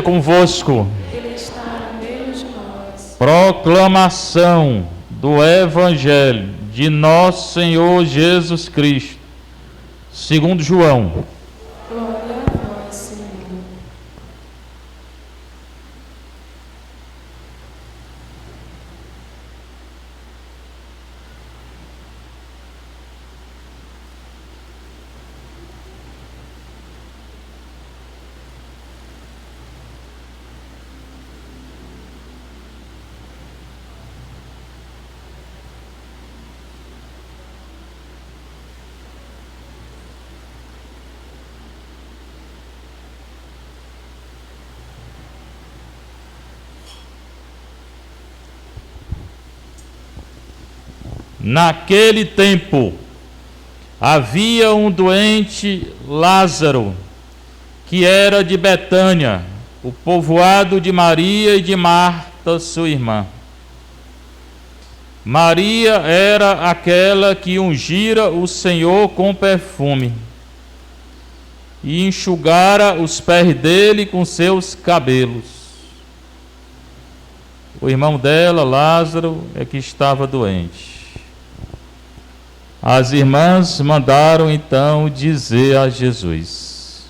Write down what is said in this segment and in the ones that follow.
Convosco. Ele está no meio de nós. Proclamação do Evangelho de nosso Senhor Jesus Cristo, segundo João. Glória a vós, Senhor. Naquele tempo, havia um doente, Lázaro, que era de Betânia, o povoado de Maria e de Marta, sua irmã. Maria era aquela que ungira o Senhor com perfume e enxugara os pés dele com seus cabelos. O irmão dela, Lázaro, é que estava doente. As irmãs mandaram então dizer a Jesus: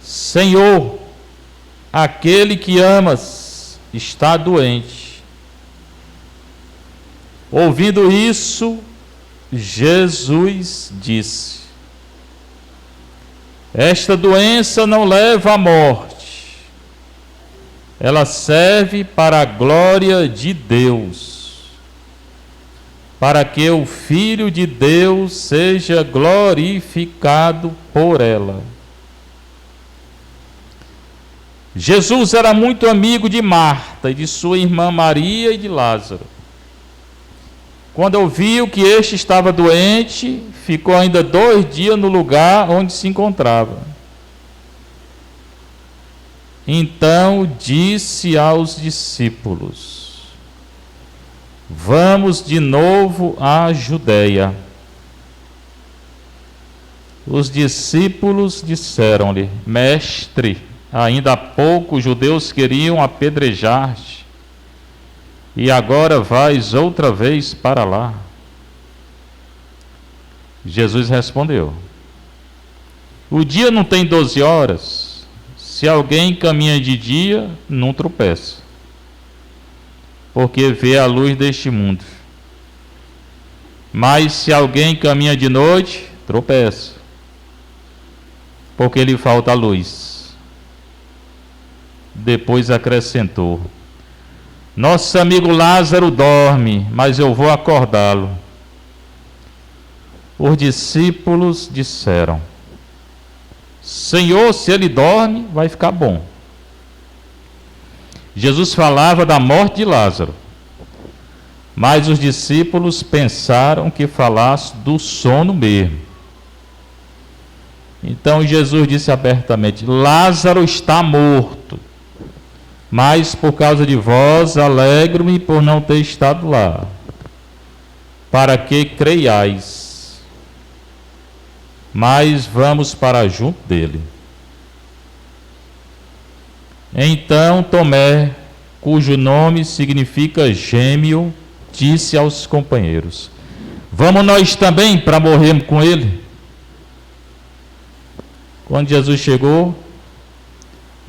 Senhor, aquele que amas está doente. Ouvindo isso, Jesus disse: esta doença não leva à morte, ela serve para a glória de Deus, para que o Filho de Deus seja glorificado por ela. Jesus era muito amigo de Marta e de sua irmã Maria e de Lázaro. Quando ouviu que este estava doente, ficou ainda 2 dias no lugar onde se encontrava. Então disse aos discípulos: vamos de novo à Judeia. Os discípulos disseram-lhe: Mestre, ainda há pouco os judeus queriam apedrejar-te, e agora vais outra vez para lá. Jesus respondeu: o dia não tem 12 horas. Se alguém caminha de dia, não tropeça, porque vê a luz deste mundo. Mas se alguém caminha de noite, tropeça, porque lhe falta a luz. Depois acrescentou: nosso amigo Lázaro dorme, mas eu vou acordá-lo. Os discípulos disseram: Senhor, se ele dorme, vai ficar bom. Jesus falava da morte de Lázaro, mas os discípulos pensaram que falasse do sono mesmo. Então Jesus disse abertamente: Lázaro está morto, mas por causa de vós alegro-me por não ter estado lá, para que creiais. Mas vamos para junto dele. Então Tomé, cujo nome significa gêmeo, disse aos companheiros: vamos nós também para morrer com ele? Quando Jesus chegou,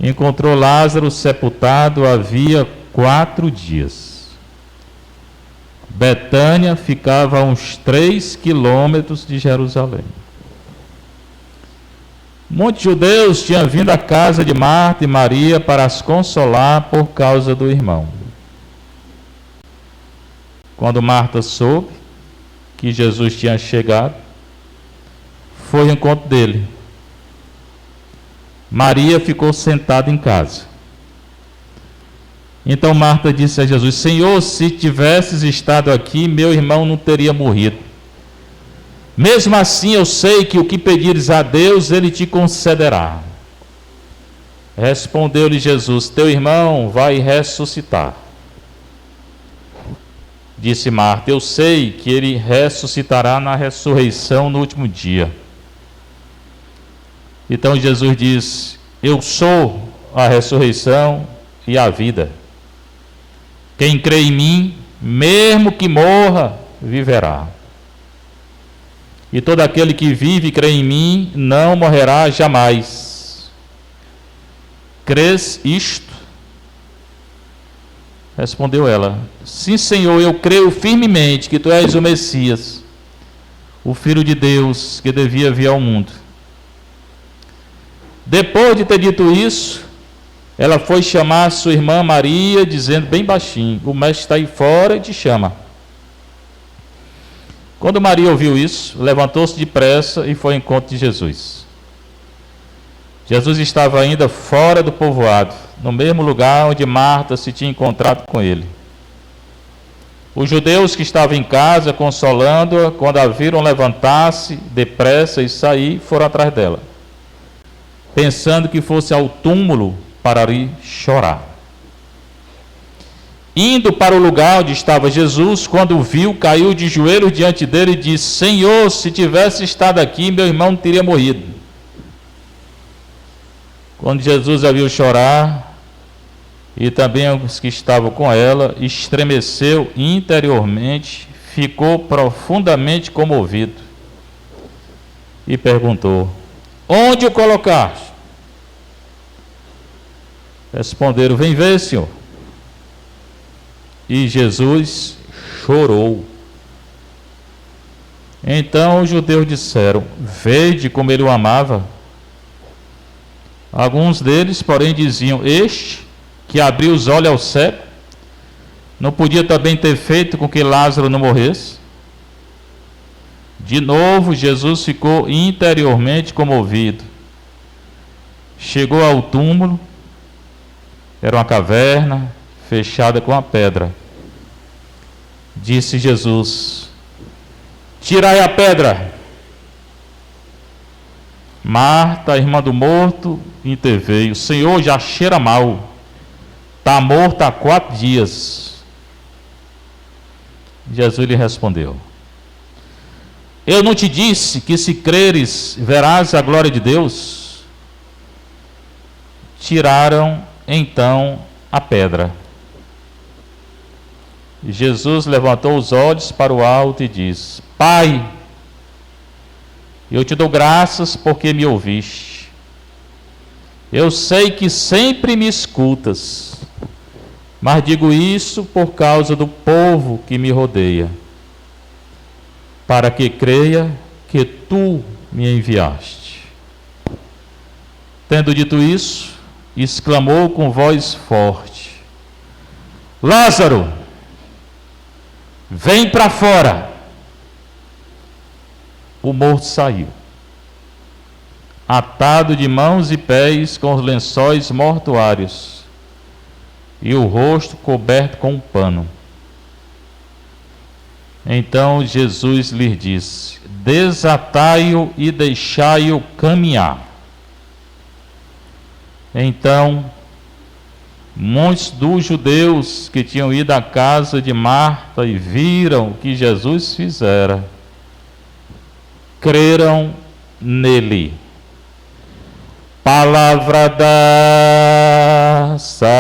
encontrou Lázaro sepultado havia 4 dias. Betânia ficava a uns 3 quilômetros de Jerusalém. Muitos judeus tinham vindo à casa de Marta e Maria para as consolar por causa do irmão. Quando Marta soube que Jesus tinha chegado, foi ao encontro dele. Maria ficou sentada em casa. Então Marta disse a Jesus: Senhor, se tivesses estado aqui, meu irmão não teria morrido. Mesmo assim eu sei que o que pedires a Deus, Ele te concederá. Respondeu-lhe Jesus: teu irmão vai ressuscitar. Disse Marta: eu sei que ele ressuscitará na ressurreição no último dia. Então Jesus disse: eu sou a ressurreição e a vida. Quem crê em mim, mesmo que morra, viverá. E todo aquele que vive e crê em mim, não morrerá jamais. Crês isto? Respondeu ela: sim, Senhor, eu creio firmemente que tu és o Messias, o Filho de Deus, que devia vir ao mundo. Depois de ter dito isso, ela foi chamar sua irmã Maria, dizendo bem baixinho: o mestre está aí fora e te chama. Quando Maria ouviu isso, levantou-se depressa e foi ao encontro de Jesus. Jesus estava ainda fora do povoado, no mesmo lugar onde Marta se tinha encontrado com ele. Os judeus que estavam em casa, consolando-a, quando a viram levantar-se depressa e sair, foram atrás dela, pensando que fosse ao túmulo para ali chorar. Indo para o lugar onde estava Jesus, quando o viu, caiu de joelhos diante dele e disse: Senhor, se tivesse estado aqui, meu irmão não teria morrido. Quando Jesus a viu chorar, e também os que estavam com ela, estremeceu interiormente, ficou profundamente comovido e perguntou: onde o colocaste? Responderam: vem ver, Senhor. E Jesus chorou. Então os judeus disseram: vede como ele o amava. Alguns deles, porém, diziam: este que abriu os olhos ao cego, não podia também ter feito com que Lázaro não morresse? De novo, Jesus ficou interiormente comovido. Chegou ao túmulo. Era uma caverna fechada com a pedra. Disse Jesus: tirai a pedra. Marta, a irmã do morto, interveio: Senhor, já cheira mal. Está morto há 4 dias. Jesus lhe respondeu: eu não te disse que se creres, verás a glória de Deus? Tiraram então a pedra. Jesus levantou os olhos para o alto e disse: Pai, eu te dou graças porque me ouviste. Eu sei que sempre me escutas, mas digo isso por causa do povo que me rodeia, para que creia que tu me enviaste. Tendo dito isso, exclamou com voz forte: Lázaro, vem para fora. O morto saiu, atado de mãos e pés com os lençóis mortuários, e o rosto coberto com um pano. Então Jesus lhes disse: desatai-o e deixai-o caminhar. Então muitos dos judeus que tinham ido à casa de Marta e viram o que Jesus fizera, creram nele. Palavra da salvação.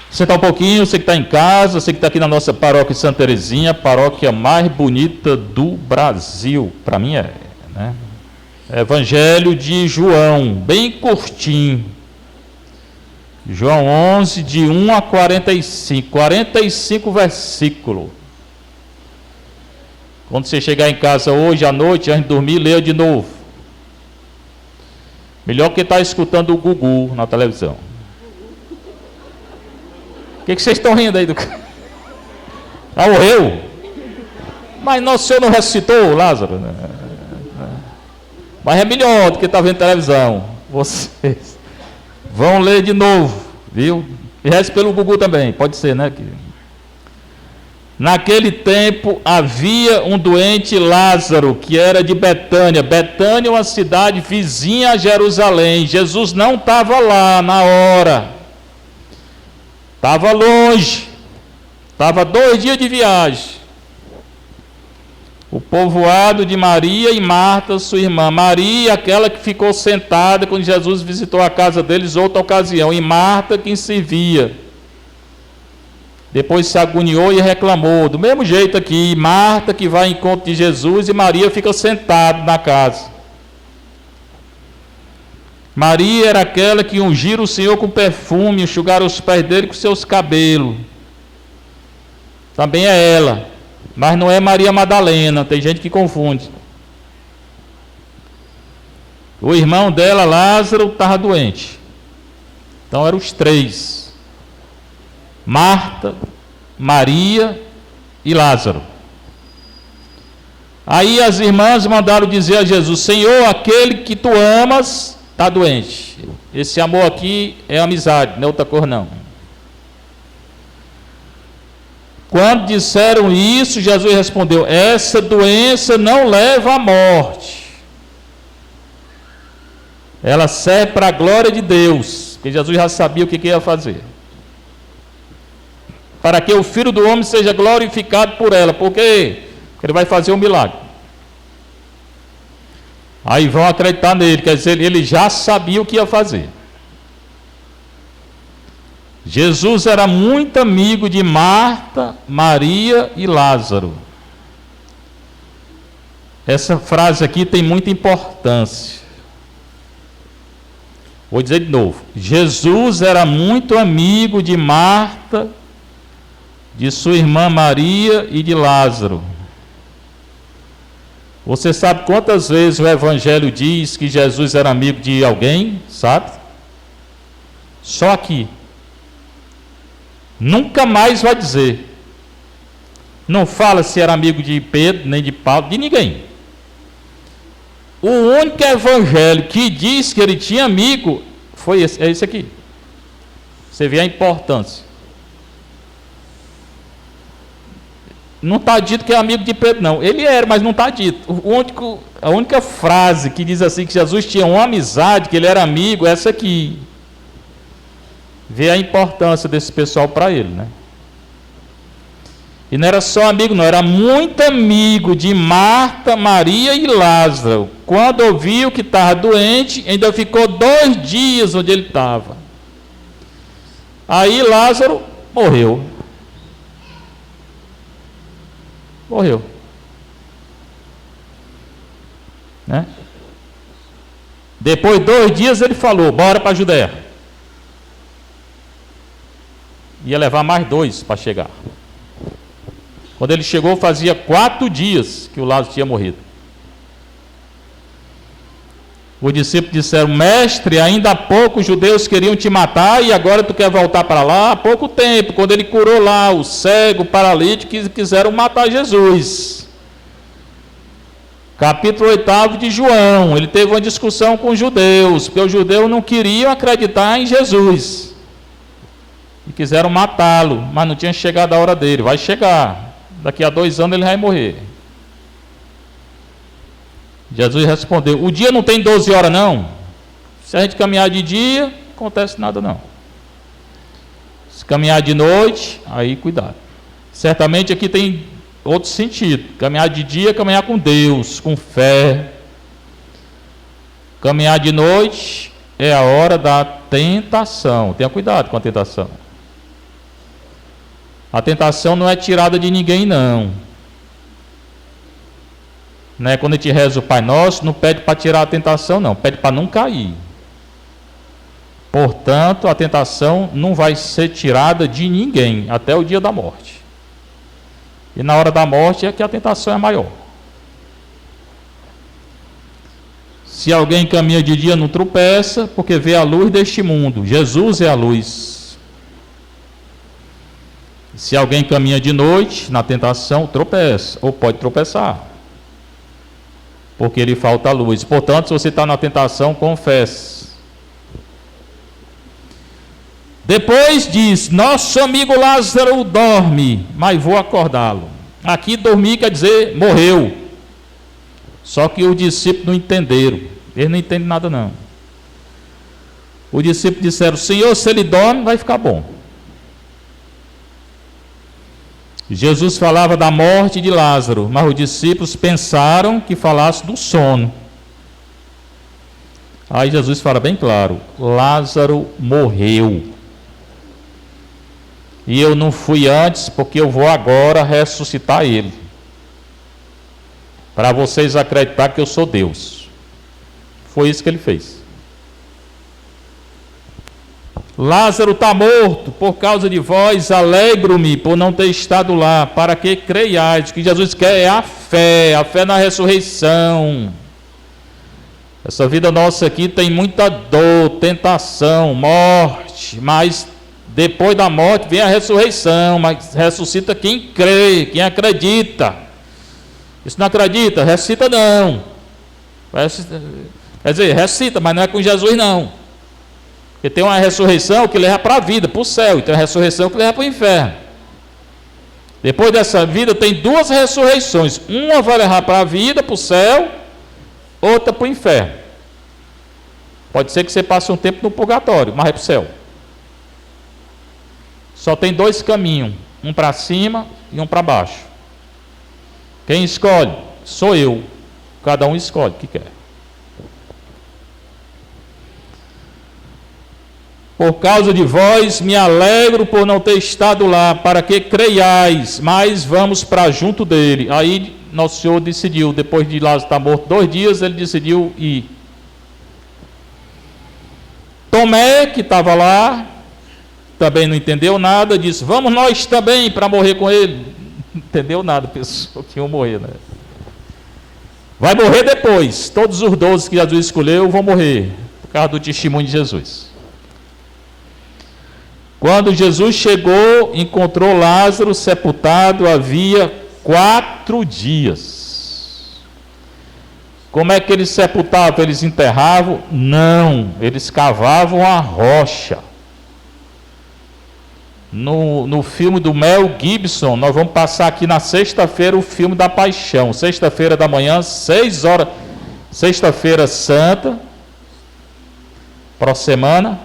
Sentar um pouquinho, você que está em casa, você que está aqui na nossa paróquia de Santa Terezinha, a paróquia mais bonita do Brasil, para mim é, né? Evangelho de João, bem curtinho. João 11, de 1 a 45, 45 versículos. Quando você chegar em casa hoje à noite, antes de dormir, leia de novo. Melhor que estar escutando o Gugu na televisão. O que vocês estão rindo aí do cara? Ah, morreu? Mas nosso Senhor não ressuscitou, Lázaro? Mas é melhor do que estar vendo televisão. Vocês vão ler de novo, viu? E reze pelo Gugu também, pode ser, né? Naquele tempo havia um doente, Lázaro, que era de Betânia. Betânia é uma cidade vizinha a Jerusalém. Jesus não estava lá na hora. Estava longe. Estava 2 dias de viagem. O povoado de Maria e Marta, sua irmã. Maria, aquela que ficou sentada quando Jesus visitou a casa deles outra ocasião. E Marta, quem servia. Depois se agoniou e reclamou. Do mesmo jeito aqui, Marta que vai ao encontro de Jesus e Maria fica sentada na casa. Maria era aquela que ungira o Senhor com perfume, enxugar os pés dele com seus cabelos. Também é ela. Mas não é Maria Madalena, tem gente que confunde. O irmão dela, Lázaro, estava doente. Então eram os 3. Marta, Maria e Lázaro. Aí as irmãs mandaram dizer a Jesus: Senhor, aquele que tu amas está doente. Esse amor aqui é amizade, não é outra cor não. Quando disseram isso, Jesus respondeu: essa doença não leva à morte. Ela serve para a glória de Deus, porque Jesus já sabia o que ia fazer. Para que o Filho do Homem seja glorificado por ela. Por quê? Porque ele vai fazer um milagre. Aí vão acreditar nele, quer dizer, ele já sabia o que ia fazer. Jesus era muito amigo de Marta, Maria e Lázaro. Essa frase aqui tem muita importância. Vou dizer de novo. Jesus era muito amigo de Marta, de sua irmã Maria e de Lázaro. Você sabe quantas vezes o Evangelho diz que Jesus era amigo de alguém? Sabe? Só aqui. Nunca mais vai dizer. Não fala se era amigo de Pedro, nem de Paulo, de ninguém. O único evangelho que diz que ele tinha amigo foi esse, é esse aqui. Você vê a importância. Não está dito que é amigo de Pedro, não. Ele era, mas não está dito. A única frase que diz assim que Jesus tinha uma amizade, que ele era amigo, é essa aqui. Vê a importância desse pessoal para ele, né? E não era só amigo, não, era muito amigo de Marta, Maria e Lázaro. Quando ouviu que estava doente, ainda ficou 2 dias onde ele estava. Aí Lázaro morreu. Morreu. Né? Depois de 2 dias ele falou: bora para a Judéia. Ia levar mais 2 para chegar. Quando ele chegou, fazia 4 dias que o Lázaro tinha morrido. Os discípulos disseram: mestre, ainda há pouco os judeus queriam te matar e agora tu quer voltar para lá? Há pouco tempo, quando ele curou lá o cego, o paralítico, que quiseram matar Jesus. Capítulo 8 de João, ele teve uma discussão com os judeus, porque os judeus não queriam acreditar em Jesus. E quiseram matá-lo, mas não tinha chegado a hora dele. Vai chegar, daqui a 2 anos ele vai morrer. Jesus respondeu: o dia não tem 12 horas não. Se a gente caminhar de dia, não acontece nada não. Se caminhar de noite, aí cuidado. Certamente aqui tem outro sentido. Caminhar de dia é caminhar com Deus, com fé. Caminhar de noite é a hora da tentação. Tenha cuidado com a tentação. A tentação não é tirada de ninguém, não. Não é quando a gente reza o Pai Nosso, não pede para tirar a tentação, não. Pede para não cair. Portanto, a tentação não vai ser tirada de ninguém até o dia da morte. E na hora da morte é que a tentação é maior. Se alguém caminha de dia, não tropeça, porque vê a luz deste mundo. Jesus é a luz. Se alguém caminha de noite, na tentação, tropeça, ou pode tropeçar, porque lhe falta a luz. Portanto, se você está na tentação, confesse. Depois diz: nosso amigo Lázaro dorme, mas vou acordá-lo. Aqui dormir quer dizer morreu. Só que os discípulos não entenderam. Eles não entendem nada não. Os discípulos disseram: Senhor, se ele dorme, vai ficar bom. Jesus falava da morte de Lázaro, mas os discípulos pensaram que falasse do sono. Aí Jesus fala bem claro: Lázaro morreu. E eu não fui antes, porque eu vou agora ressuscitar ele. Para vocês acreditar que eu sou Deus. Foi isso que ele fez. Lázaro está morto, por causa de vós, alegro-me por não ter estado lá, para que creiais. O que Jesus quer é a fé na ressurreição. Essa vida nossa aqui tem muita dor, tentação, morte, mas depois da morte vem a ressurreição, mas ressuscita quem crê, quem acredita. Se não acredita, ressuscita não. Quer dizer, ressuscita, mas não é com Jesus não. Porque tem uma ressurreição que leva para a vida, para o céu, e tem uma ressurreição que leva para o inferno. Depois dessa vida tem duas ressurreições. Uma vai levar para a vida, para o céu, outra para o inferno. Pode ser que você passe um tempo no purgatório, mas é para o céu. Só tem dois caminhos, um para cima e um para baixo. Quem escolhe? Sou eu. Cada um escolhe o que quer. Por causa de vós me alegro por não ter estado lá, para que creiais, mas vamos para junto dele. Aí Nosso Senhor decidiu, depois de Lázaro estar morto 2 dias, ele decidiu ir. Tomé, que estava lá, também não entendeu nada, disse: vamos nós também para morrer com ele. Não entendeu nada, pensou que iam morrer, né? Vai morrer depois. Todos os 12 que Jesus escolheu vão morrer, por causa do testemunho de Jesus. Quando Jesus chegou, encontrou Lázaro sepultado havia 4 dias. Como é que eles sepultavam? Eles enterravam? Não, eles cavavam a rocha. No filme do Mel Gibson, nós vamos passar aqui na sexta-feira o filme da Paixão. Sexta-feira da manhã, 6 horas, sexta-feira santa, próxima semana.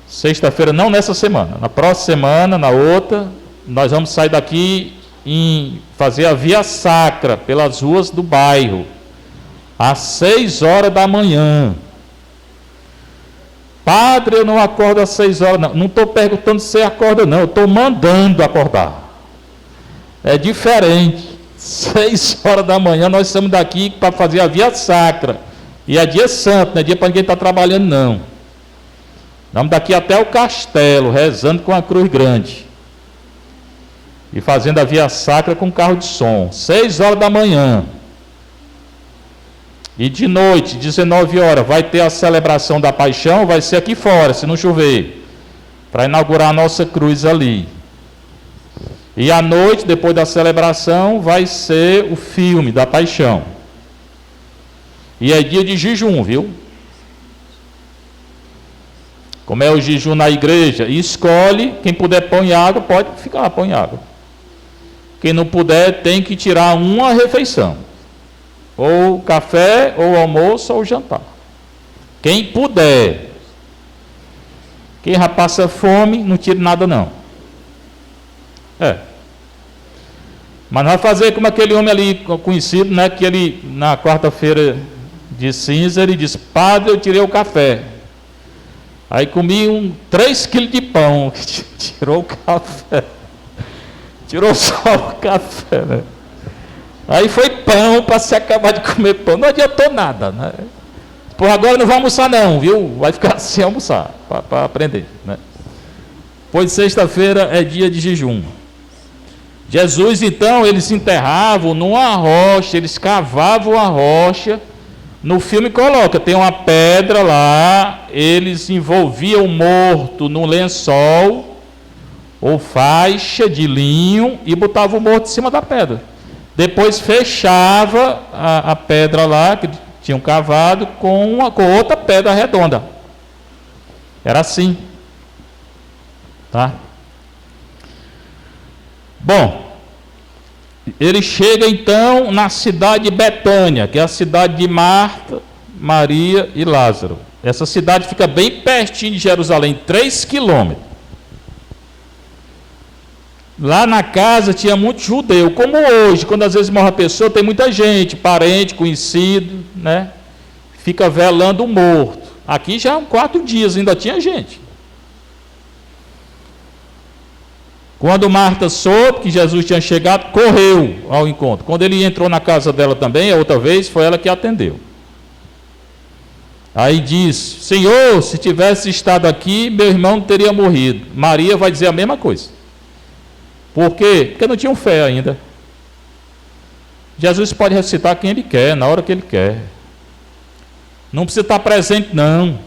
Sexta-feira, não nessa semana, na próxima semana, na outra, nós vamos sair daqui e fazer a via sacra pelas ruas do bairro, às 6 horas da manhã. Padre, eu não acordo às 6 horas, não estou perguntando se você acorda não, eu estou mandando acordar. É diferente. 6 horas da manhã nós estamos daqui para fazer a via sacra, e é dia santo, não é dia para ninguém estar trabalhando não. Vamos daqui até o castelo, rezando com a cruz grande. E fazendo a via sacra com carro de som. 6 horas da manhã. E de noite, 19 horas, vai ter a celebração da paixão, vai ser aqui fora, se não chover. Para inaugurar a nossa cruz ali. E à noite, depois da celebração, vai ser o filme da paixão. E é dia de jejum, viu? Como é o jejum na igreja, e escolhe, quem puder pão e água, pode ficar pão e água. Quem não puder, tem que tirar uma refeição. Ou café, ou almoço, ou jantar. Quem puder. Quem já passa fome, não tira nada não. Mas não vai fazer como aquele homem ali conhecido, né, que ele, na quarta-feira de cinza, ele disse: padre, eu tirei o café. Aí comi 3 quilos de pão, tirou o café, tirou só o café, né? Aí foi pão para se acabar de comer pão, não adiantou nada, né? Por agora não vai almoçar não, viu? Vai ficar sem almoçar, para aprender, né? Pois sexta-feira é dia de jejum. Jesus, então, eles enterravam numa rocha, eles cavavam a rocha. No filme coloca, tem uma pedra lá, eles envolviam o morto num lençol ou faixa de linho e botavam o morto em cima da pedra. Depois fechava a pedra lá, que tinham cavado, com outra pedra redonda. Era assim. Tá? Bom, ele chega então na cidade de Betânia, que é a cidade de Marta, Maria e Lázaro. Essa cidade fica bem pertinho de Jerusalém, 3 quilômetros. Lá na casa tinha muito judeu, como hoje, quando às vezes morre a pessoa, tem muita gente, parente, conhecido, né? Fica velando o morto. Aqui já 4 dias, ainda tinha gente. Quando Marta soube que Jesus tinha chegado, correu ao encontro. Quando ele entrou na casa dela também, a outra vez, foi ela que atendeu. Aí disse: Senhor, se tivesse estado aqui, meu irmão não teria morrido. Maria vai dizer a mesma coisa. Por quê? Porque não tinham fé ainda. Jesus pode ressuscitar quem Ele quer, na hora que Ele quer. Não precisa estar presente, não.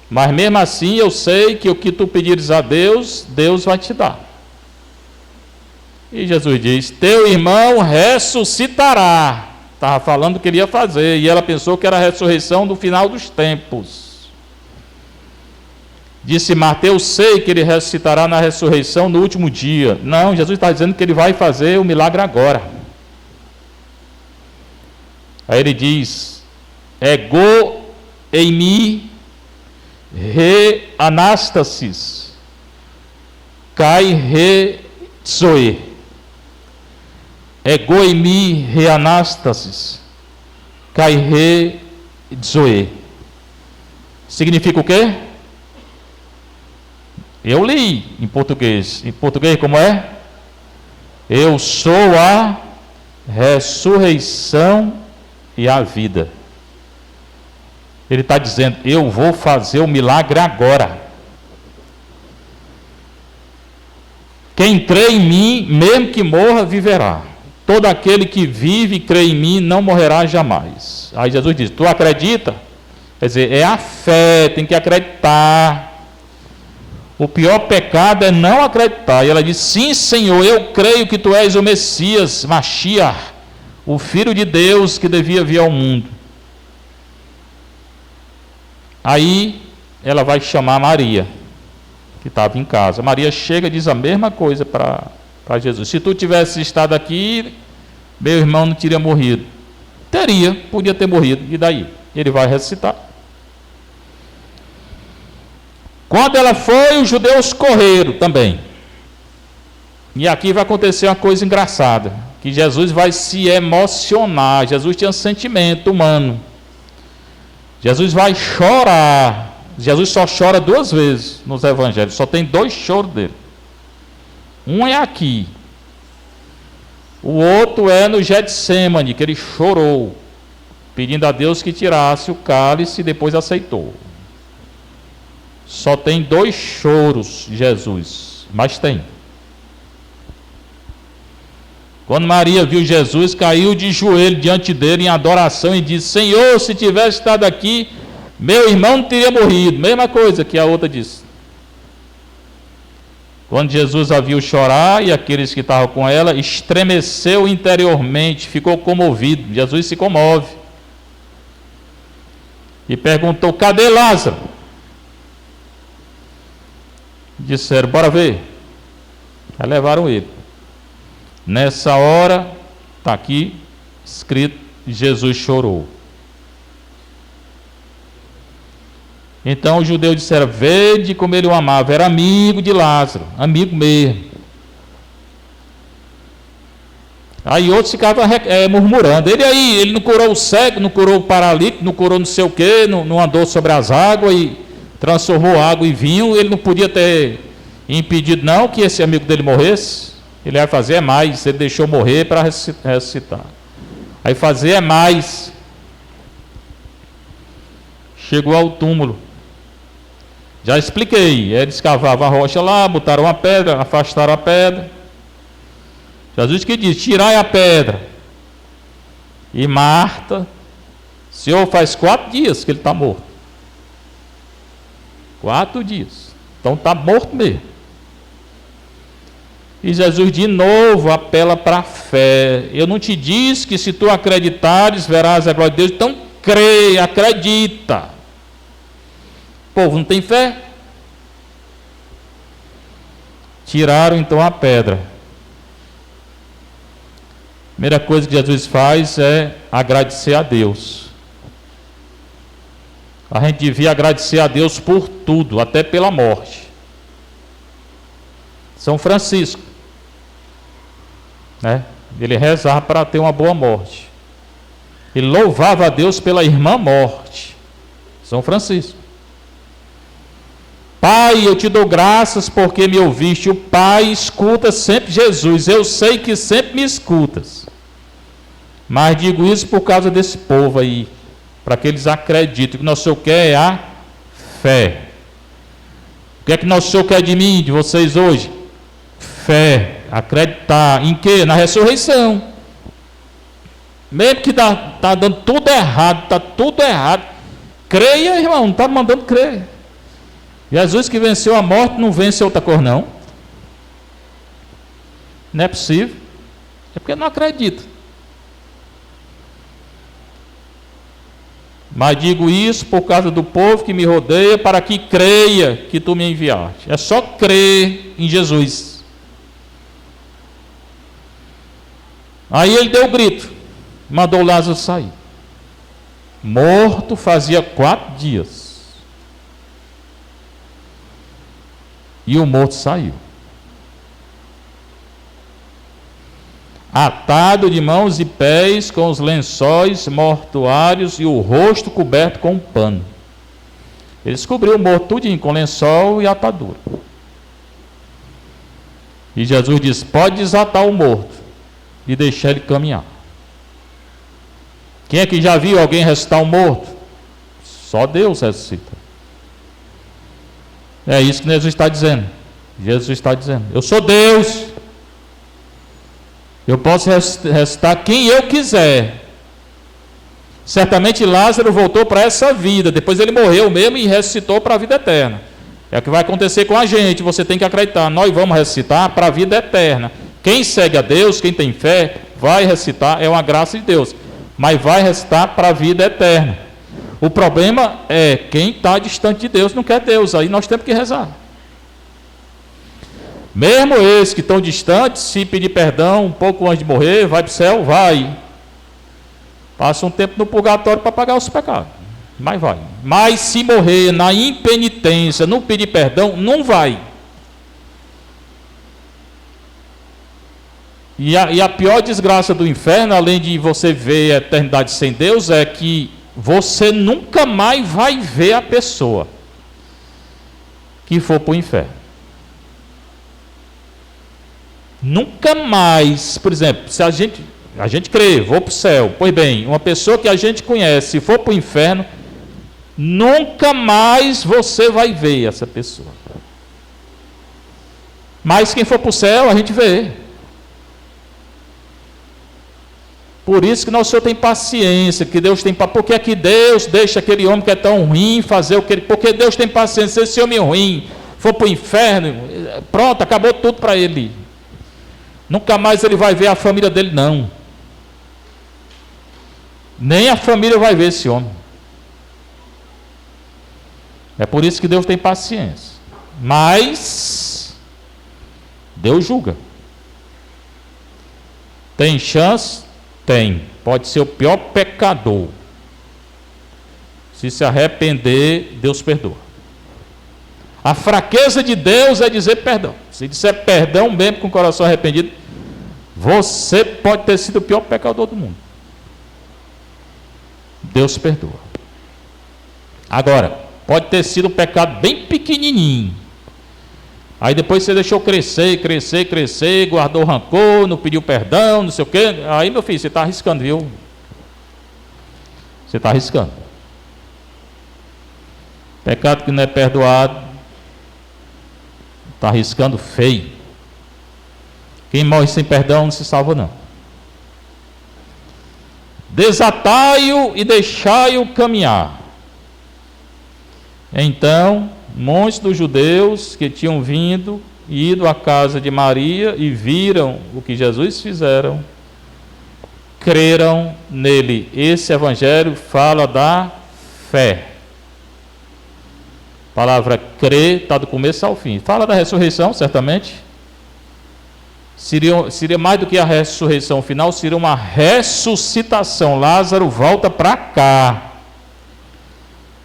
Mas mesmo assim eu sei que o que tu pedires a Deus, Deus vai te dar. E Jesus diz: teu irmão ressuscitará. Estava falando o que ele ia fazer, e ela pensou que era a ressurreição do final dos tempos. Disse Marta: eu sei que ele ressuscitará na ressurreição no último dia. Não, Jesus está dizendo que ele vai fazer o milagre agora. Aí ele diz: ego eimi re anastasis kai re zoe. Ego eimi re anastasis kai re zoe. Significa o quê? Eu li em português. Em português como é? Eu sou a ressurreição e a vida. Ele está dizendo: eu vou fazer o milagre agora. Quem crê em mim, mesmo que morra, viverá. Todo aquele que vive e crê em mim não morrerá jamais. Aí Jesus diz: tu acredita? Quer dizer, é a fé, tem que acreditar. O pior pecado é não acreditar. E ela diz: sim, Senhor, eu creio que tu és o Messias, Mashiach, o Filho de Deus que devia vir ao mundo. Aí ela vai chamar Maria, que estava em casa. Maria chega e diz a mesma coisa para Jesus: se tu tivesse estado aqui, meu irmão não teria morrido. Podia ter morrido. E daí? Ele vai ressuscitar. Quando ela foi, os judeus correram também. E aqui vai acontecer uma coisa engraçada, que Jesus vai se emocionar. Jesus tinha um sentimento humano. Jesus vai chorar. Jesus só chora 2 vezes nos evangelhos. Só tem 2 choros dele. Um é aqui. O outro é no Getsêmani, que ele chorou, pedindo a Deus que tirasse o cálice, e depois aceitou. Só tem 2 choros Jesus, mas tem. Quando Maria viu Jesus, caiu de joelho diante dele em adoração e disse: Senhor, se tivesse estado aqui, meu irmão não teria morrido. Mesma coisa que a outra disse. Quando Jesus a viu chorar, e aqueles que estavam com ela, estremeceu interiormente, ficou comovido. Jesus se comove. E perguntou: cadê Lázaro? Disseram: bora ver. Aí levaram ele. Nessa hora, está aqui escrito: Jesus chorou. Então os judeus disseram: vede como ele o amava. Era amigo de Lázaro, amigo mesmo. Aí outros ficavam murmurando: ele não curou o cego, não curou o paralítico, não curou não sei o quê, não andou sobre as águas e transformou água em vinho. Ele não podia ter impedido não que esse amigo dele morresse. Ele vai fazer mais. Ele deixou morrer para ressuscitar. Aí fazer é mais. Chegou ao túmulo. Já expliquei. Eles cavavam a rocha lá, botaram a pedra, afastaram a pedra. Jesus que diz: tirai a pedra. E Marta: Senhor, faz 4 dias que ele está morto. 4 dias. Então está morto mesmo. E Jesus de novo apela para a fé. Eu não te disse que se tu acreditares, verás a glória de Deus. Então crê, acredita. O povo não tem fé. Tiraram então a pedra. Primeira coisa que Jesus faz é agradecer a Deus. A gente devia agradecer a Deus por tudo, até pela morte. São Francisco, né? Ele rezava para ter uma boa morte. Ele louvava a Deus pela irmã morte. São Francisco. Pai, eu te dou graças porque me ouviste. O Pai escuta sempre Jesus. Eu sei que sempre me escutas. Mas digo isso por causa desse povo aí, para que eles acreditem. O que nosso Senhor quer é a fé. O que é que nosso Senhor quer de mim, de vocês hoje? Fé. Acreditar em quê? Na ressurreição. Mesmo que está dando tudo errado, está tudo errado. Creia, irmão, não está mandando crer. Jesus que venceu a morte não vence outra cor, não. Não é possível. É porque não acredita. Mas digo isso por causa do povo que me rodeia, para que creia que tu me enviaste. É só crer em Jesus. Aí ele deu o grito, mandou Lázaro sair. Morto fazia 4 dias. E o morto saiu. Atado de mãos e pés com os lençóis mortuários e o rosto coberto com um pano. Eles cobriu o morto tudinho com lençol e atadura. E Jesus disse: pode desatar o morto e deixar ele caminhar. Quem é que já viu alguém ressuscitar um morto? Só Deus ressuscita. É isso que Jesus está dizendo. Jesus está dizendo: eu sou Deus. Eu posso ressuscitar quem eu quiser. Certamente Lázaro voltou para essa vida. Depois ele morreu mesmo e ressuscitou para a vida eterna. É o que vai acontecer com a gente. Você tem que acreditar. Nós vamos ressuscitar para a vida eterna. Quem segue a Deus, quem tem fé, vai ressuscitar. É uma graça de Deus. Mas vai ressuscitar para a vida eterna. O problema é quem está distante de Deus não quer Deus. Aí nós temos que rezar. Mesmo esses que estão distantes, se pedir perdão um pouco antes de morrer, vai para o céu, vai. Passa um tempo no purgatório para pagar os pecados. Mas vai. Mas se morrer na impenitência, não pedir perdão, não vai. E a pior desgraça do inferno, além de você ver a eternidade sem Deus, é que você nunca mais vai ver a pessoa que for para o inferno. Nunca mais. Por exemplo, se a gente crê, vou para o céu. Pois bem, uma pessoa que a gente conhece, se for para o inferno, nunca mais você vai ver essa pessoa. Mas quem for para o céu, a gente vê. Por isso que nosso Senhor tem paciência, que Deus tem paciência. Por que é que Deus deixa aquele homem que é tão ruim fazer o que ele... Porque Deus tem paciência. Se esse homem ruim for para o inferno, pronto, acabou tudo para ele. Nunca mais ele vai ver a família dele, não. Nem a família vai ver esse homem. É por isso que Deus tem paciência. Mas Deus julga. Tem chance? Tem. Pode ser o pior pecador. Se arrepender, Deus perdoa. A fraqueza de Deus é dizer perdão. Se disser perdão mesmo com o coração arrependido, você pode ter sido o pior pecador do mundo. Deus perdoa. Agora, pode ter sido um pecado bem pequenininho. Aí depois você deixou crescer, guardou rancor, não pediu perdão, não sei o quê. Aí, meu filho, você está arriscando, viu? Você está arriscando. Pecado que não é perdoado, está arriscando feio. Quem morre sem perdão não se salva, não. Desatai-o e deixai-o caminhar. Então, muitos dos judeus que tinham vindo e ido à casa de Maria e viram o que Jesus fizeram, creram nele. Esse evangelho fala da fé. A palavra crer está do começo ao fim. Fala da ressurreição, certamente. Seria mais do que a ressurreição final, seria uma ressuscitação. Lázaro volta para cá.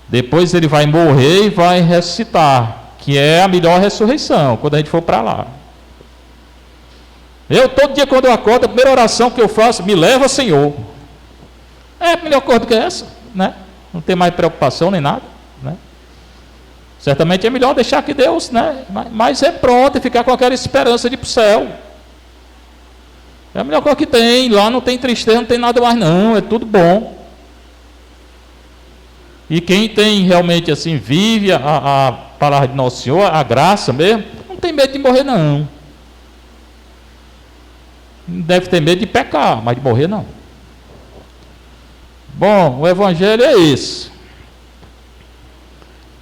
Depois ele vai morrer e vai ressuscitar, que é a melhor ressurreição, quando a gente for para lá. Eu, todo dia quando eu acordo, a primeira oração que eu faço, me leva, Senhor. É a melhor coisa que essa, né? Não tem mais preocupação nem nada, né? Certamente é melhor deixar que Deus, né? Mas é pronto, e ficar com aquela esperança de ir para o céu. É a melhor coisa que tem. Lá não tem tristeza, não tem nada mais não, é tudo bom. E quem tem realmente assim, vive a palavra de Nosso Senhor, a graça mesmo, não tem medo de morrer não. Não deve ter medo de pecar, mas de morrer não. Bom, o evangelho é esse.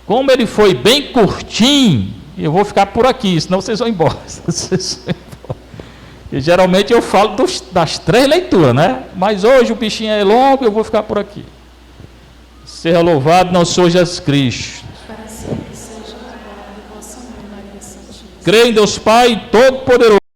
Como ele foi bem curtinho, eu vou ficar por aqui, senão vocês vão embora. E geralmente eu falo das 3 leituras, né? Mas hoje o bichinho é longo, eu vou ficar por aqui. Seja louvado nosso Senhor Jesus Cristo. Para sempre seja louvado vossa mãe, Maria Santíssima. Creio em Deus Pai Todo-Poderoso.